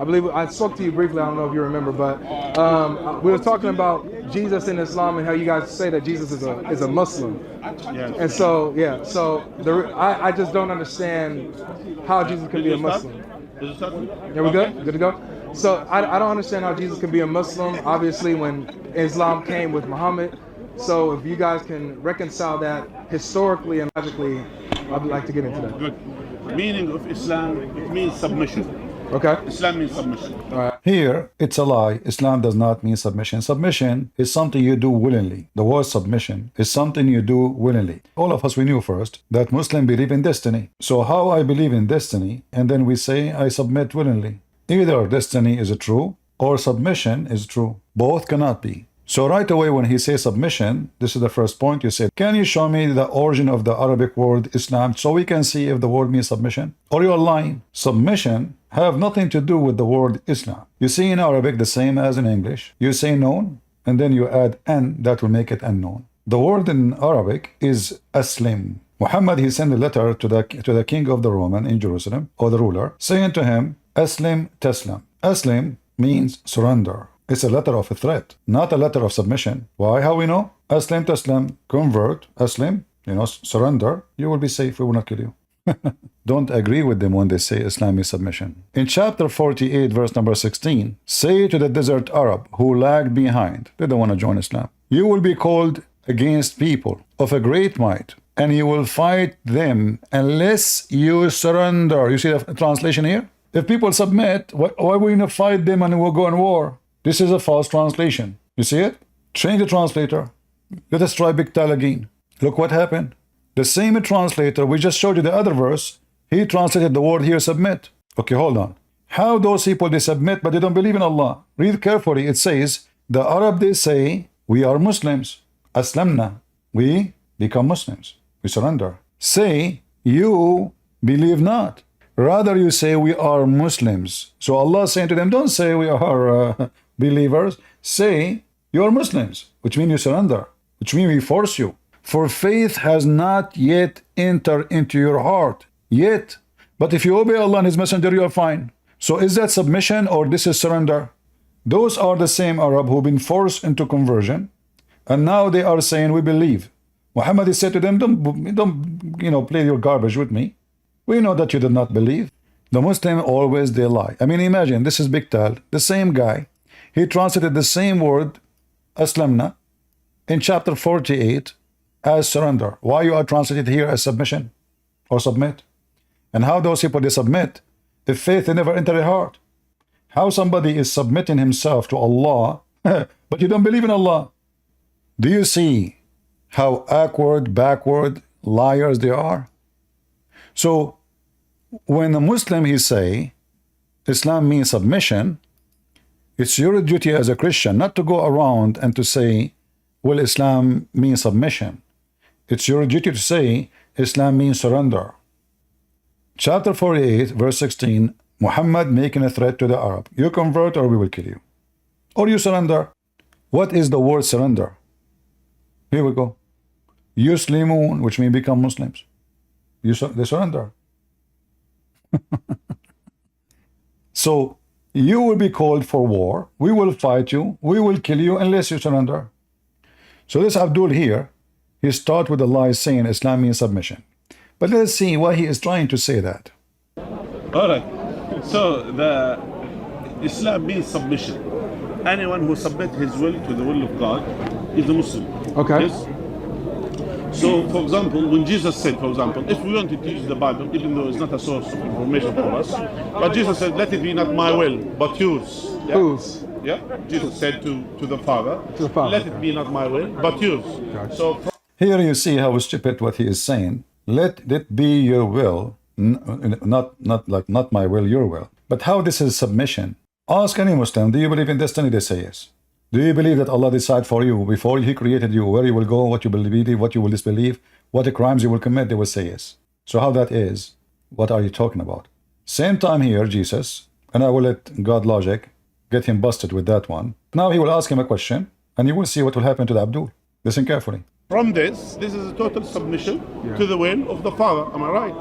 I believe I spoke to you briefly. I don't know if you remember, but we were talking about Jesus in Islam and how you guys say that Jesus is a Muslim. Yes. And so, yeah, so I just don't understand how Jesus can be a Muslim. Yeah, we good? Good to go? So I don't understand how Jesus can be a Muslim, obviously, when Islam came with Muhammad. So if you guys can reconcile that historically and logically, I'd like to get into that. Good. Meaning of Islam, it means submission. Okay. Islam means submission. All right. Here, it's a lie. Islam does not mean submission. Submission is something you do willingly. The word submission is something you do willingly. All of us, we knew first that Muslims believe in destiny. So how I believe in destiny, and then we say I submit willingly. Either destiny is true or submission is true. Both cannot be. So right away when he says submission, this is the first point. You say, can you show me the origin of the Arabic word Islam so we can see if the word means submission? Or you're lying. Submission have nothing to do with the word Islam. You see in Arabic the same as in English. You say known and then you add an, that will make it unknown. The word in Arabic is aslim. Muhammad, he sent a letter to the king of the Roman in Jerusalem, or the ruler, saying to him, aslim taslam. Aslim means surrender. It's a letter of a threat, not a letter of submission. Why? How we know? Aslim taslam, convert, aslim, surrender, you will be safe, we will not kill you. Don't agree with them when they say Islam is submission. In chapter 48, verse number 16, say to the desert Arab who lagged behind, they don't want to join Islam, you will be called against people of a great might, and you will fight them unless you surrender. You see the translation here? If people submit, why are we going to fight them and we'll go in war? This is a false translation. You see it? Change the translator. Let us try Big Tal again. Look what happened. The same translator, we just showed you the other verse, he translated the word here, submit. Okay, hold on. How those people, they submit, but they don't believe in Allah. Read carefully. It says, the Arab, they say, we are Muslims. Aslamna. We become Muslims. We surrender. Say, you believe not. Rather, you say, we are Muslims. So Allah is saying to them, don't say we are believers. Say, you are Muslims, which means you surrender, which means we force you. For faith has not yet entered into your heart. Yet. But if you obey Allah and His Messenger, you are fine. So is that submission or this is surrender? Those are the same Arab who've been forced into conversion. And now they are saying, we believe. Muhammad is said to them, don't play your garbage with me. We know that you did not believe. The Muslim always they lie. I mean, imagine, this is Big Tal, the same guy. He translated the same word, aslamna, in chapter 48 as surrender. Why you are translated here as submission or submit? And how those people they submit if faith they never enter their heart? How somebody is submitting himself to Allah, but you don't believe in Allah? Do you see how awkward, backward liars they are? So when a Muslim he say Islam means submission, it's your duty as a Christian not to go around and to say, well, Islam means submission. It's your duty to say Islam means surrender. Chapter 48, verse 16, Muhammad making a threat to the Arab. You convert or we will kill you. Or you surrender. What is the word surrender? Here we go. Yuslimun, which means become Muslims. They surrender. So you will be called for war. We will fight you. We will kill you unless you surrender. So this Abdul here, he starts with a lie saying Islam means submission. But let's see why he is trying to say that. All right. So the Islam means submission. Anyone who submits his will to the will of God is a Muslim. Okay. Yes? So, for example, when Jesus said, for example, if we want to teach the Bible, even though it's not a source of information for us, but Jesus said, let it be not my will, but yours. Yeah? Whose? Yeah? Jesus said to the Father, let it be not my will, but yours. Gotcha. So, Here you see how stupid what he is saying. Let it be your will, not my will, your will. But how this is submission? Ask any Muslim, do you believe in destiny? They say yes. Do you believe that Allah decided for you before He created you where you will go, what you believe, what you will disbelieve, what crimes you will commit? They will say yes. So how that is? What are you talking about? Same time here, Jesus, and I will let God logic get him busted with that one. Now he will ask him a question, and you will see what will happen to the Abdul. Listen carefully. from this is a total submission to the will of the Father. Am I right?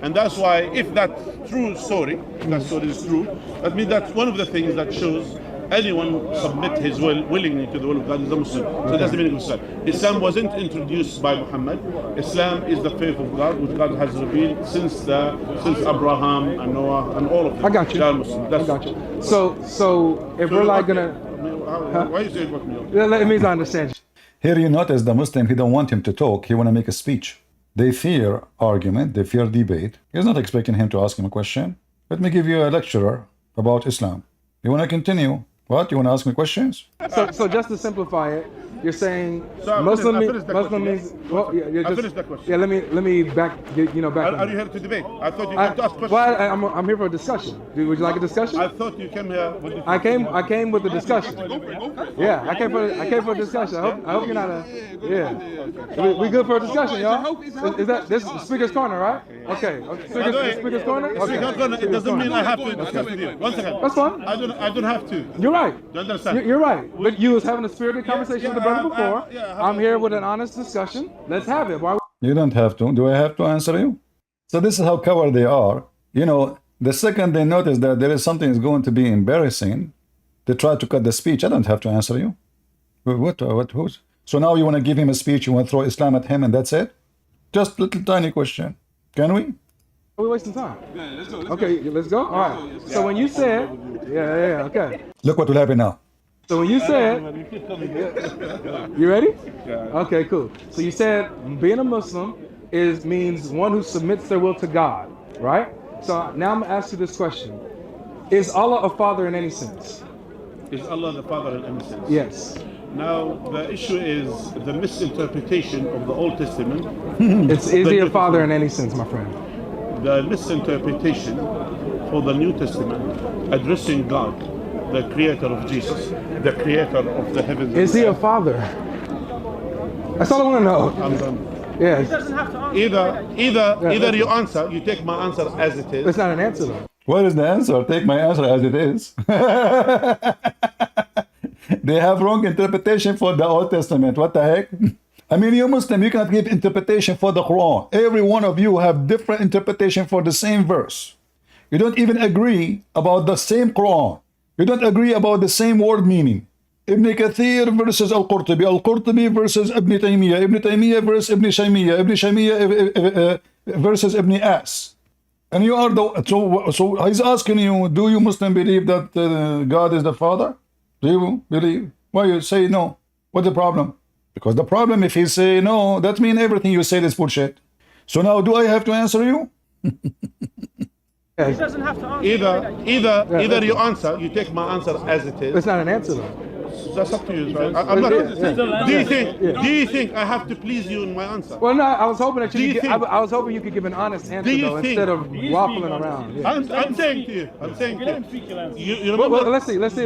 And that's why, if that true story, if that story is true, that means that's one of the things that shows anyone submit his will willingly to the will of God is a Muslim. So that's the meaning of Islam. Islam wasn't introduced by Muhammad. Islam is the faith of God, which God has revealed since Abraham and Noah and all of them. I got you. They are Muslim. I got you. So if we're like gonna, why you saying what me? it means I understand you. Here you notice the Muslim, he don't want him to talk, he want to make a speech. They fear argument, they fear debate. He's not expecting him to ask him a question. Let me give you a lecture about Islam. You want to continue? What? You want to ask me questions? So just to simplify it, you're saying So Muslim I finished the question, means well, I finished the question. yeah. Let me back back. Are you here to debate? I thought you came to ask questions. Well, I'm here for a discussion. Would you like a discussion? I thought you came here with I came with a discussion. Yeah, I came for a discussion. I hope you're not a We good for a discussion, y'all? Is that this is Speaker's Corner, right? Okay. Speaker's Corner. Okay. It doesn't mean I have to discuss with you. One second. That's fine. I don't have to. You're right. You understand? You're right. But you was having a spirited conversation with the brother before. I'm here with an honest discussion. Let's have it. Why? You don't have to. Do I have to answer you? So this is how coward they are. You know, the second they notice that there is something is going to be embarrassing, they try to cut the speech. I don't have to answer you. Who's? So now you want to give him a speech, you want to throw Islam at him and that's it? Just little tiny question. Can we? We're wasting time. Yeah, let's go. Okay, let's go. All right. So when you said, okay. Look what will happen now. So when you said, you ready? Okay, cool. So you said being a Muslim means one who submits their will to God, right? So now I'm gonna ask you this question: is Allah a father in any sense? Is Allah the Father in any sense? Yes. Now the issue is the misinterpretation of the Old Testament. Is he a father in any sense, my friend? The misinterpretation for the New Testament addressing God, the creator of Jesus, the creator of the heavens. Is he a father? That's all I want to know. I'm done. Yeah. He doesn't have to answer. Either you answer, you take my answer as it is. That's not an answer though. What is the answer? Take my answer as it is. They have wrong interpretation for the Old Testament. What the heck? I mean, you Muslim, you cannot give interpretation for the Quran. Every one of you have different interpretation for the same verse. You don't even agree about the same Quran. You don't agree about the same word meaning. Ibn Kathir versus Al-Qurtubi, Al-Qurtubi versus Ibn Taymiyyah, Ibn Taymiyyah versus Ibn Shaymiyyah, Ibn Shaymiyyah versus Ibn As. And you are the, so he's asking you, do you Muslim believe that God is the Father? Do you believe? Why you say no? What's the problem? Because the problem, if he say no, that means everything you said is bullshit. So now do I have to answer you? He doesn't have to answer. Either you answer, you take my answer as it is. That's not an answer though. That's up to you, right? I'm not. Do you think I have to please you in my answer? Well, no, I was hoping that Do you think- I was hoping you could give an honest answer you though, think- instead of waffling around. Yeah. I'm saying to you. I'm saying to you. You remember? Well, let's see if he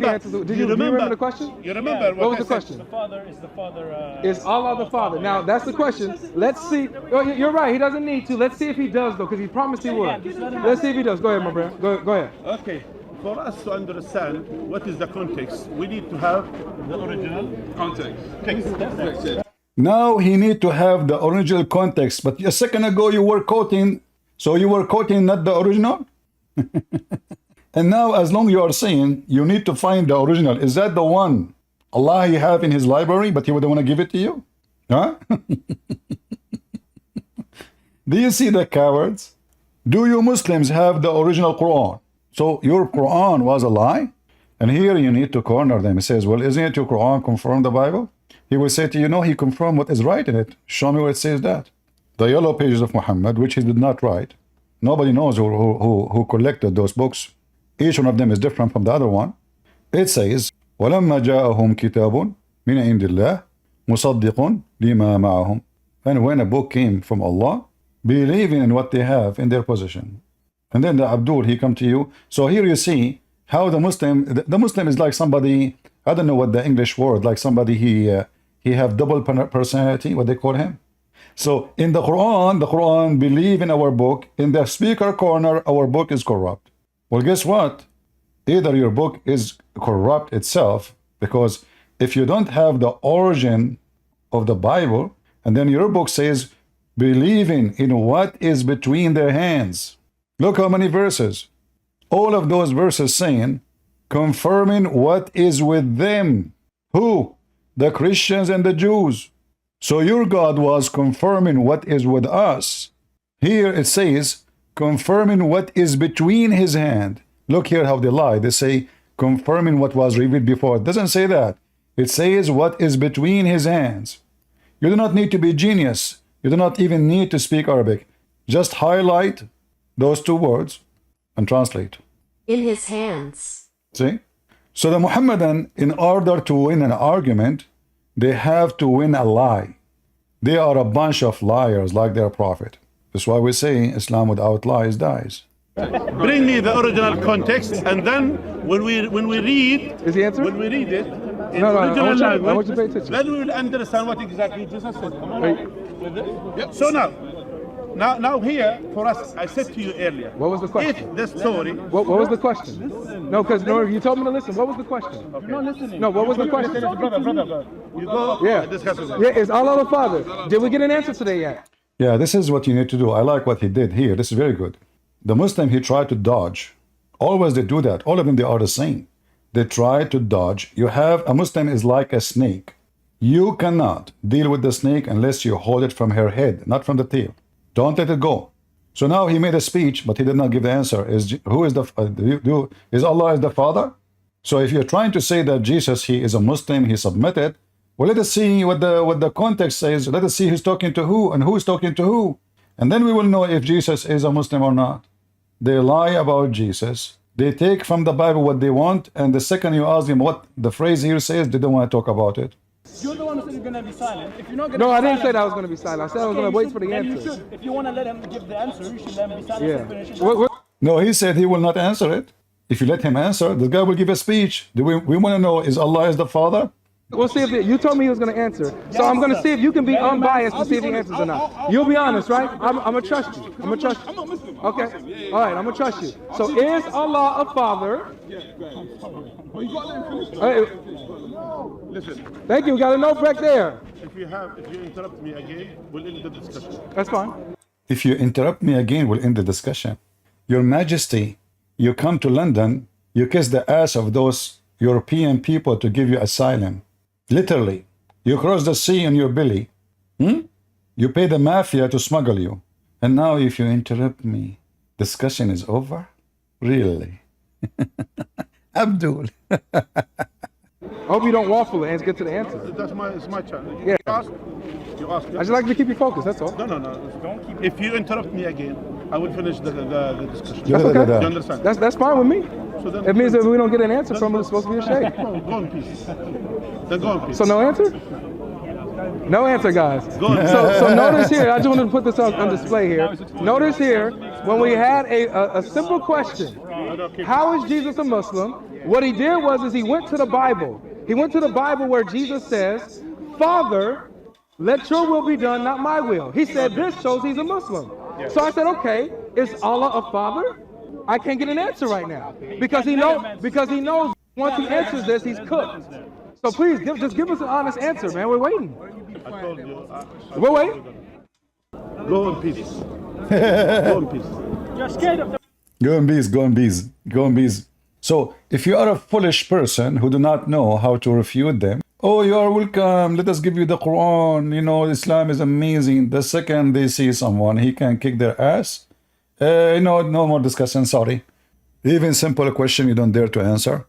answers. Do you remember the question? You remember What was I the said? question? The father is the father. Is Allah the Father? Now that's the question. Let's see. Oh, you're right. He doesn't need to. Let's see if he does though, because he promised he would. Let's see if he does. Go ahead, my friend. Go ahead. Okay. For us to understand what is the context, we need to have the original context. Now he need to have the original context. But a second ago you were quoting, so you were quoting not the original? And now as long you are saying you need to find the original, is that the one Allah he have in his library but he would want to give it to you? Huh? Do you see the cowards? Do you Muslims have the original Quran? So your Quran was a lie? And here you need to corner them. He says, well, isn't it your Quran confirm the Bible? He will say to you, no, he confirmed what is right in it. Show me where it says that. The yellow pages of Muhammad, which he did not write. Nobody knows who collected those books. Each one of them is different from the other one. It says, وَلَمَّا جَاءَهُمْ كِتَابٌ مِنْ عِنْدِ اللَّهِ مُصَدِّقٌ لِمَا مَعَهُمْ. And when a book came from Allah, believing in what they have in their possession. And then the Abdul, he come to you. So here you see how the Muslim is like somebody, I don't know what the English word, like somebody he have double personality, what they call him. So in the Quran believe in our book. In the speaker corner, our book is corrupt. Well, guess what? Either your book is corrupt itself, because if you don't have the origin of the Bible, and then your book says believing in what is between their hands. Look how many verses. All of those verses saying, confirming what is with them. Who? The Christians and the Jews. So your God was confirming what is with us. Here it says, confirming what is between his hand. Look here how they lie. They say, confirming what was revealed before. It doesn't say that. It says what is between his hands. You do not need to be genius. You do not even need to speak Arabic. Just highlight those two words and translate. In his hands. See? So the Muhammadan, in order to win an argument, they have to win a lie. They are a bunch of liars like their prophet. That's why we say Islam without lies dies. Bring me the original context, and then when we read, Is the answer? when we read it in No, original I language, want you to pay attention. then we will understand what exactly Jesus said. Yeah, so now here for us, I said to you earlier. What was the question? If the story, What was the question? No, because you told me to listen. What was the question? you're not listening. No, what was the question? Brother, you go discuss with them. Yeah, is Allah the Father? Did we get an answer today yet? Yeah, this is what you need to do. I like what he did here. This is very good. The Muslim, he tried to dodge. Always they do that. All of them, they are the same. They try to dodge. You have, a Muslim is like a snake. You cannot deal with the snake unless you hold it from her head, not from the tail. Don't let it go. So now he made a speech, but he did not give the answer. Is Allah is the Father? So if you're trying to say that Jesus, he is a Muslim, he submitted, well, let us see what the context says. Let us see who's talking to who and who's talking to who. And then we will know if Jesus is a Muslim or not. They lie about Jesus. They take from the Bible what they want, and the second you ask them what the phrase here says, they don't want to talk about it. You're the one who said you're going to be silent. If you're not going No, to I be didn't say silent, that I was going to be silent. I said I was going to wait for the then you answer. should. If you want to let him give the answer, you should let him be silent. Yeah. and finish his No, he said he will not answer it. If you let him answer, the guy will give a speech. We want to know, is Allah is the Father? We'll see if you told me he was going to answer. So I'm going to see if you can be unbiased to see if he answers or not. You'll be honest, right? I'm going to trust you. I'm going to trust you. Okay. All right, I'm going to trust you. So is Allah a father? Listen, Thank you. We got a note back there. if you interrupt me again, we'll end the discussion. That's fine. If you interrupt me again, we'll end the discussion. Your Majesty, you come to London, you kiss the ass of those European people to give you asylum. Literally. You cross the sea on your belly. You pay the mafia to smuggle you. And now if you interrupt me, discussion is over? Really? Abdul. I hope you don't waffle and get to the answer. It's my turn. Yeah. You ask. I just like to keep you focused, that's all. No. Don't keep. If you interrupt me again, I will finish the discussion. That's okay. You understand? That's fine with me. So then, It means that if we don't get an answer from him, it's supposed to be a shame. go in peace. Then go in peace. So no answer? No answer, guys. Go on. So notice here, I just wanted to put this on display here. Notice here, when we had a simple question, how is Jesus a Muslim? What he did was he went to the Bible. He went to the Bible where Jesus says, Father, let your will be done, not my will. He said this shows he's a Muslim. So I said, okay, is Allah a father? I can't get an answer right now because he knows once he answers this, he's cooked. So please, just give us an honest answer, man. We're waiting. I told you. We're waiting. Go in peace. Go in peace. You're scared of the Go in peace, go in peace, go in peace. So, if you are a foolish person who do not know how to refute them, oh, you are welcome, let us give you the Quran, you know, Islam is amazing. The second they see someone, he can kick their ass. No more discussion, sorry. Even simple question you don't dare to answer.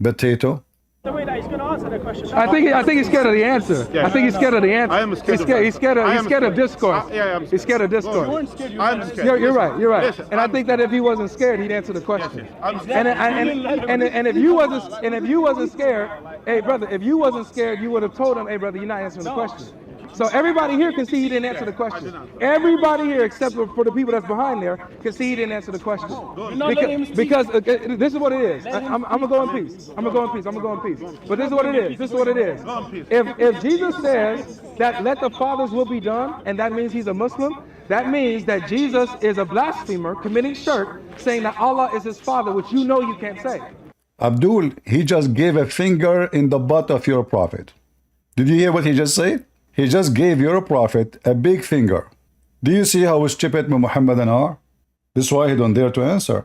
Potato. way that he's going to answer the question. I think he's scared of the answer. Yeah. I think he's scared of the answer. I am scared of He's scared of discourse. Yeah, I'm He's scared of You discourse. weren't scared. You I'm were scared. You're right. You're right. Listen, And I think that if he wasn't scared, he'd answer the question. I'm scared. And if you wasn't scared, hey brother, if you wasn't scared, you would have told him, hey brother, you're not answering the question. So everybody here can see he didn't answer the question. Everybody here, except for the people that's behind there, can see he didn't answer the question. Because this is what it is. I'm gonna go in peace. I'm gonna go in peace. I'm gonna go in peace. But this is what it is. This is what it is. If Jesus says that let the Father's will be done, and that means he's a Muslim, that means that Jesus is a blasphemer committing shirk, saying that Allah is his Father, which you know you can't say. Abdul, he just gave a finger in the butt of your prophet. Did you hear what he just said? He just gave your prophet a big finger. Do you see how stupid Muhammadan are? This is why he don't dare to answer.